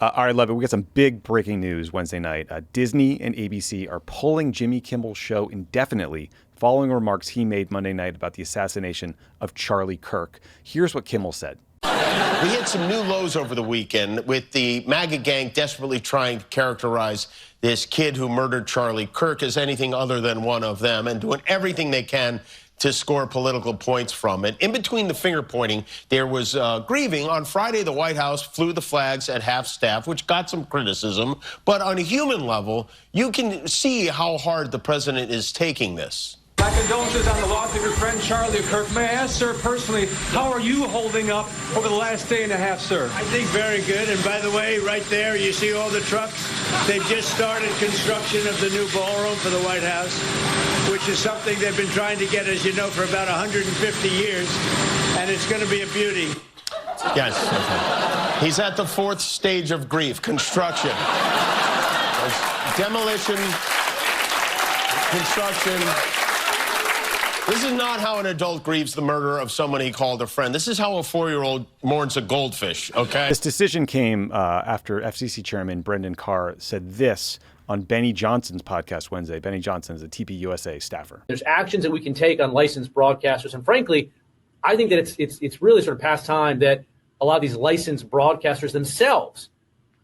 All right, Lovett, we got some big breaking news Wednesday night. Disney and ABC are pulling Jimmy Kimmel's show indefinitely following remarks he made Monday night about the assassination of Charlie Kirk. Here's what Kimmel said. We hit some new lows over the weekend with the MAGA gang desperately trying to characterize this kid who murdered Charlie Kirk as anything other than one of them and doing everything they can to score political points from it. In between the finger pointing, there was grieving. On Friday, the White House flew the flags at half staff, which got some criticism. But on a human level, you can see how hard the president is taking this. My condolences on the loss of your friend Charlie Kirk. May I ask, sir, personally, how are you holding up over the last day and a half, sir? I think very good. And by the way, right there, you see all the trucks? They've just started construction of the new ballroom for the White House, which is something they've been trying to get, as you know, for about 150 years. And it's going to be a beauty. Yes. Okay. He's at the fourth stage of grief, construction. Demolition, construction. This is not how an adult grieves the murder of someone he called a friend. This is how a 4-year-old mourns a goldfish, okay? This decision came after FCC Chairman Brendan Carr said this on Benny Johnson's podcast Wednesday. Benny Johnson is a TPUSA staffer. There's actions that we can take on licensed broadcasters. And frankly, I think that it's really sort of past time that a lot of these licensed broadcasters themselves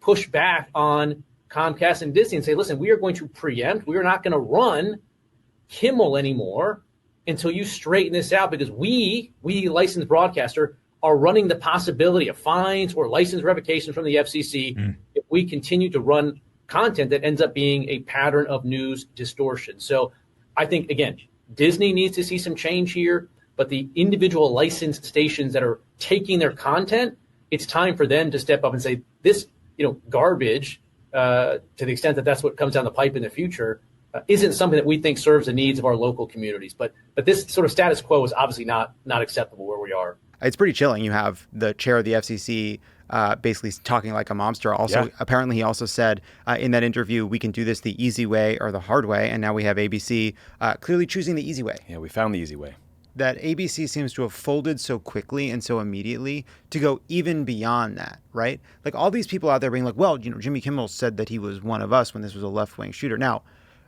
push back on Comcast and Disney and say, listen, we are going to preempt. We are not going to run Kimmel anymore until you straighten this out, because we licensed broadcaster, are running the possibility of fines or license revocation from the FCC if we continue to run content that ends up being a pattern of news distortion. So I think, again, Disney needs to see some change here, but the individual licensed stations that are taking their content, it's time for them to step up and say, this, garbage, to the extent that that's what comes down the pipe in the future, isn't something that we think serves the needs of our local communities. But this sort of status quo is obviously not acceptable where we are. It's pretty chilling. You have the chair of the FCC basically talking like a mobster. Also, Apparently he also said in that interview, we can do this the easy way or the hard way. And now we have ABC clearly choosing the easy way. Yeah, we found the easy way. That ABC seems to have folded so quickly and so immediately to go even beyond that, right? Like all these people out there being like, well, Jimmy Kimmel said that he was one of us when this was a left-wing shooter. Now,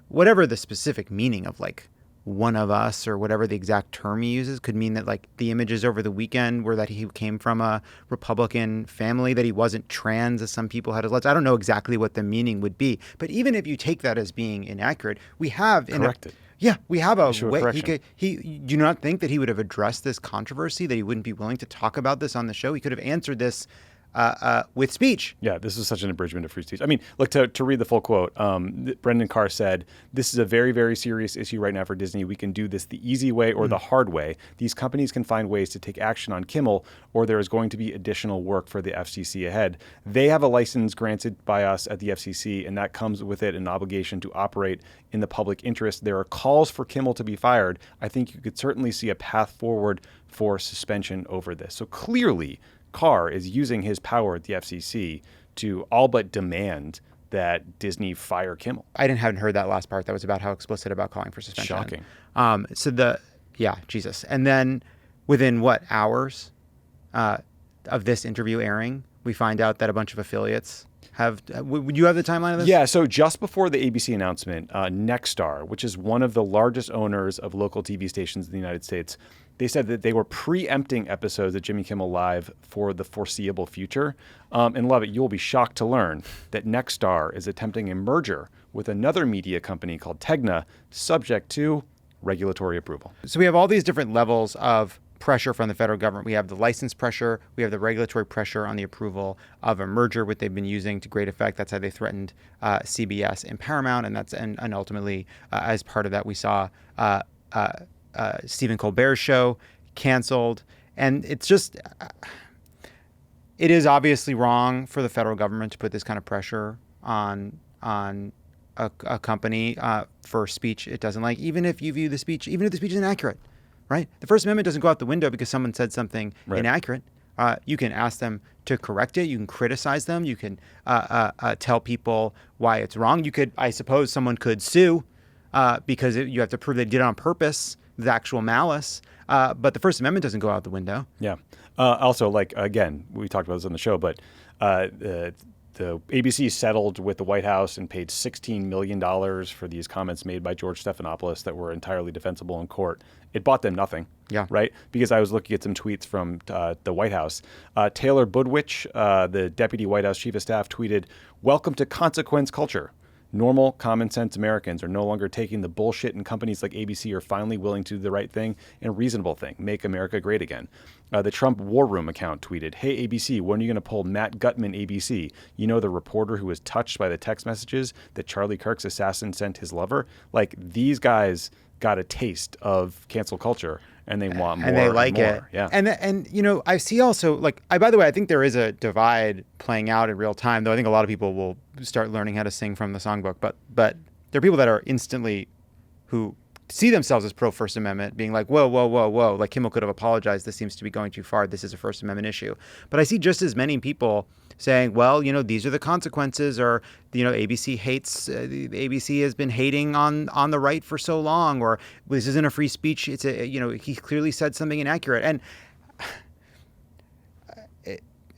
whatever the specific meaning of like one of us or whatever the exact term he uses could mean that like the images over the weekend were that he came from a Republican family, that he wasn't trans as some people had alleged. I don't know exactly what the meaning would be. But even if you take that as being inaccurate, we have corrected. We have a way. He do you not think that he would have addressed this controversy, that he wouldn't be willing to talk about this on the show? He could have answered this with speech. Yeah, this is such an abridgment of free speech. I mean, look, to read the full quote, Brendan Carr said, this is a very, very serious issue right now for Disney. We can do this the easy way or the hard way. These companies can find ways to take action on Kimmel, or there is going to be additional work for the FCC ahead. They have a license granted by us at the FCC, and that comes with it an obligation to operate in the public interest. There are calls for Kimmel to be fired. I think you could certainly see a path forward for suspension over this. So clearly, Carr is using his power at the FCC to all but demand that Disney fire Kimmel. I hadn't heard that last part. That was about how explicit about calling for suspension. Shocking. Jesus. And then within hours of this interview airing, we find out that a bunch of affiliates would you have the timeline of this? Yeah, so just before the ABC announcement, Nexstar, which is one of the largest owners of local TV stations in the United States, they said that they were preempting episodes of Jimmy Kimmel Live for the foreseeable future. And Lovett, you'll be shocked to learn that Nexstar is attempting a merger with another media company called Tegna, subject to regulatory approval. So we have all these different levels of pressure from the federal government. We have the license pressure. We have the regulatory pressure on the approval of a merger, which they've been using to great effect. That's how they threatened CBS and Paramount. And ultimately, as part of that, we saw Stephen Colbert's show canceled. And it's just, it is obviously wrong for the federal government to put this kind of pressure on a company for speech it doesn't like, even if you view the speech, even if the speech is inaccurate. Right? The First Amendment doesn't go out the window because someone said something inaccurate. You can ask them to correct it. You can criticize them. You can tell people why it's wrong. You could, I suppose, someone could sue because you have to prove they did it on purpose, the actual malice. But the First Amendment doesn't go out the window. Yeah. Also, again, we talked about this on the show, but ABC settled with the White House and paid $16 million for these comments made by George Stephanopoulos that were entirely defensible in court. It bought them nothing. Yeah. Right? Because I was looking at some tweets from the White House. Taylor Budwich, the deputy White House chief of staff, tweeted, "Welcome to consequence culture. Normal, common sense Americans are no longer taking the bullshit, and companies like ABC are finally willing to do the right thing and a reasonable thing, make America great again." The Trump War Room account tweeted, "Hey, ABC, when are you going to pull Matt Gutman, ABC? You know, the reporter who was touched by the text messages that Charlie Kirk's assassin sent his lover? Like, these guys got a taste of cancel culture, and they want more and they like and it. more." Yeah. And you know, I see also, like, by the way, I think there is a divide playing out in real time, though I think a lot of people will start learning how to sing from the songbook. But there are people that are instantly who see themselves as pro First Amendment, being like, whoa, like Kimmel could have apologized. This seems to be going too far. This is a First Amendment issue. But I see just as many people saying, well, you know, these are the consequences, or, you know, ABC hates, ABC has been hating on the right for so long, or this isn't a free speech. It's a, you know, he clearly said something inaccurate. And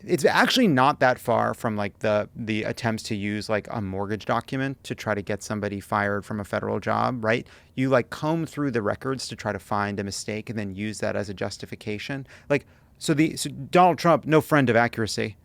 it's actually not that far from like the attempts to use like a mortgage document to try to get somebody fired from a federal job, right? You like comb through the records to try to find a mistake and then use that as a justification. Like, so Donald Trump, no friend of accuracy,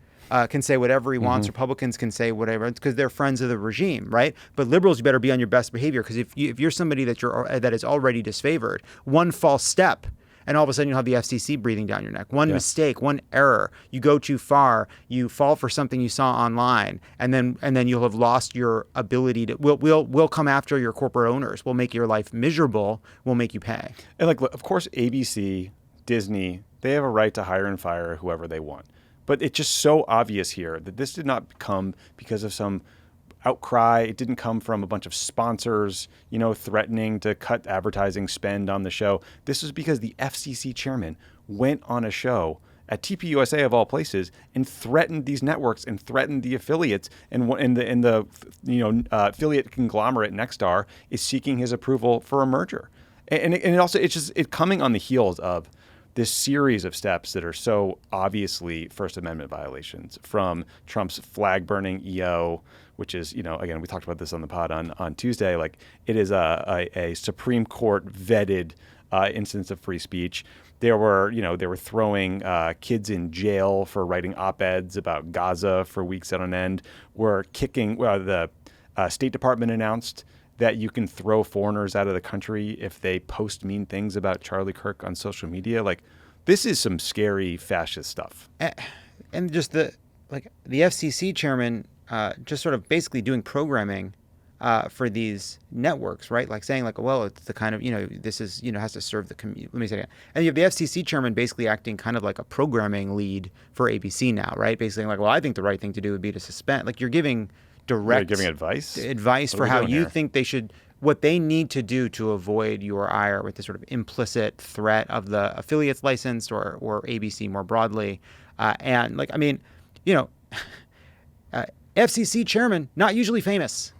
can say whatever he wants. Republicans can say whatever because they're friends of the regime, right? But liberals, you better be on your best behavior, because if you're somebody that is already disfavored, one false step, and all of a sudden you'll have the FCC breathing down your neck. One mistake, one error, you go too far, you fall for something you saw online, and then you'll have lost your ability to. We'll come after your corporate owners. We'll make your life miserable. We'll make you pay. And like, of course, ABC, Disney, they have a right to hire and fire whoever they want. But it's just so obvious here that this did not come because of some outcry. It didn't come from a bunch of sponsors, you know, threatening to cut advertising spend on the show. This was because the FCC chairman went on a show at TPUSA of all places and threatened these networks and threatened the affiliates. And the affiliate conglomerate Nexstar is seeking his approval for a merger. And it also, it's coming on the heels of this series of steps that are so obviously First Amendment violations, from Trump's flag burning EO, which is, you know, again, we talked about this on the pod on Tuesday. Like, it is a Supreme Court vetted instance of free speech. They were throwing kids in jail for writing op-eds about Gaza for weeks on end. We're kicking, the State Department announced that you can throw foreigners out of the country if they post mean things about Charlie Kirk on social media. Like, this is some scary fascist stuff. And just the FCC chairman just sort of basically doing programming for these networks, right? Like saying like, well, it's the kind of, you know, this is, you know, has to serve the community. Let me say that. And you have the FCC chairman basically acting kind of like a programming lead for ABC now, right? Basically like, well, I think the right thing to do would be to suspend. Like, you're giving direct advice for how you think they should, what they need to do to avoid your ire with this sort of implicit threat of the affiliates license or ABC more broadly. And like, I mean, you know, FCC chairman, not usually famous.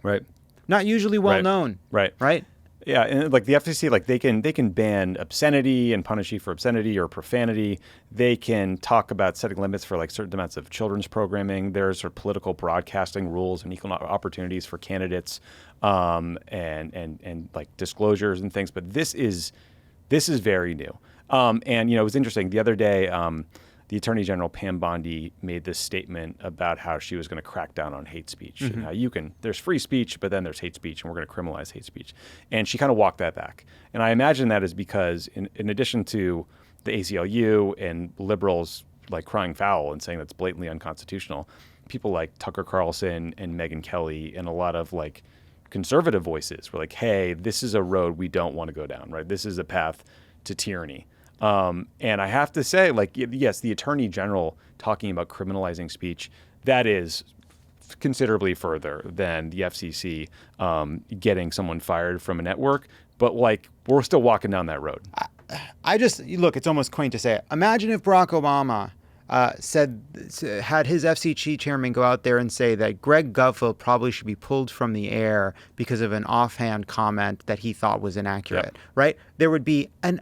Right. Not usually well known. Right. Right. Yeah, and like the FCC, like they can ban obscenity and punish you for obscenity or profanity. They can talk about setting limits for like certain amounts of children's programming. There's sort of political broadcasting rules and equal opportunities for candidates, and like disclosures and things. But this is very new. And you know, it was interesting the other day. The Attorney General Pam Bondi made this statement about how she was going to crack down on hate speech. And how there's free speech, but then there's hate speech, and we're going to criminalize hate speech. And she kind of walked that back. And I imagine that is because in addition to the ACLU and liberals like crying foul and saying that's blatantly unconstitutional, people like Tucker Carlson and Megyn Kelly and a lot of like conservative voices were like, hey, this is a road we don't want to go down, right? This is a path to tyranny. And I have to say, like, yes, the Attorney General talking about criminalizing speech, that is considerably further than the FCC getting someone fired from a network. But, like, we're still walking down that road. I just, look, it's almost quaint to say it. Imagine if Barack Obama had his FCC chairman go out there and say that Greg Gutfeld probably should be pulled from the air because of an offhand comment that he thought was inaccurate, right? There would be a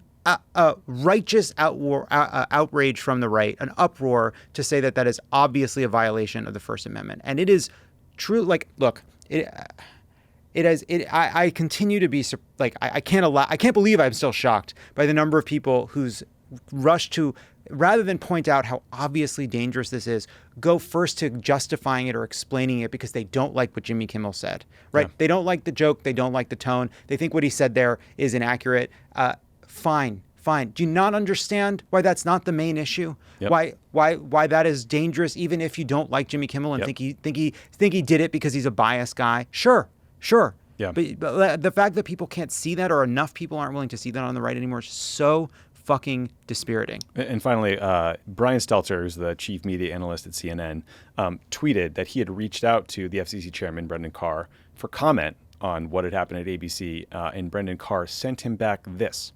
a righteous outrage from the right, an uproar to say that that is obviously a violation of the First Amendment. And it is true. Like, look, I continue to be like, I can't believe I'm still shocked by the number of people who's rushed to, rather than point out how obviously dangerous this is, go first to justifying it or explaining it because they don't like what Jimmy Kimmel said, right? Yeah. They don't like the joke. They don't like the tone. They think what he said there is inaccurate. Fine. Do you not understand why that's not the main issue? Yep. Why that is dangerous, even if you don't like Jimmy Kimmel and think he did it because he's a biased guy? Sure. Yeah. But the fact that people can't see that, or enough people aren't willing to see that on the right anymore, is so fucking dispiriting. And finally, Brian Stelter, who's the chief media analyst at CNN, tweeted that he had reached out to the FCC chairman, Brendan Carr, for comment on what had happened at ABC, and Brendan Carr sent him back this.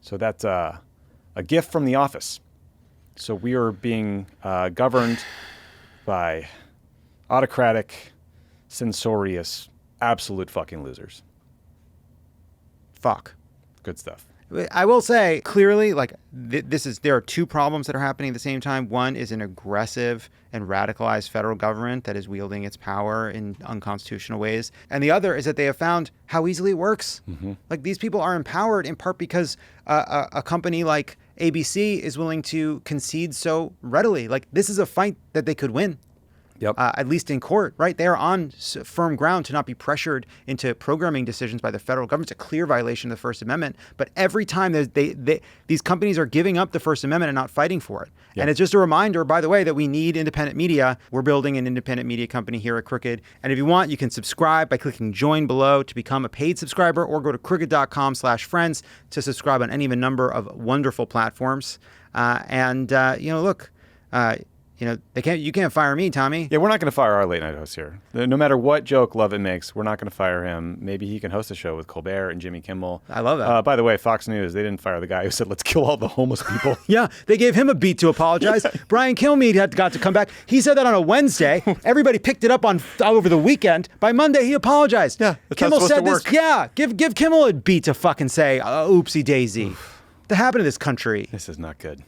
So that's a gift from the office. So we are being governed by autocratic, censorious, absolute fucking losers. Fuck. Good stuff. I will say clearly, like, there are two problems that are happening at the same time. One is an aggressive and radicalized federal government that is wielding its power in unconstitutional ways. And the other is that they have found how easily it works. Mm-hmm. Like, these people are empowered in part because a company like ABC is willing to concede so readily. Like, this is a fight that they could win. Yep. At least in court, right? They are on firm ground to not be pressured into programming decisions by the federal government. It's a clear violation of the First Amendment. But every time these companies are giving up the First Amendment and not fighting for it. Yep. And it's just a reminder, by the way, that we need independent media. We're building an independent media company here at Crooked. And if you want, you can subscribe by clicking join below to become a paid subscriber, or go to crooked.com/friends to subscribe on any of a number of wonderful platforms. Look, you can't fire me, Tommy. Yeah, we're not going to fire our late night host here. No matter what joke Lovett makes, we're not going to fire him. Maybe he can host a show with Colbert and Jimmy Kimmel. I love that. By the way, Fox News, they didn't fire the guy who said, let's kill all the homeless people. Yeah, they gave him a beat to apologize. Brian Kilmeade got to come back. He said that on a Wednesday. Everybody picked it up over the weekend. By Monday, he apologized. Yeah, Kimmel said this. Yeah, give Kimmel a beat to fucking say, oopsie daisy. What happened to this country? This is not good.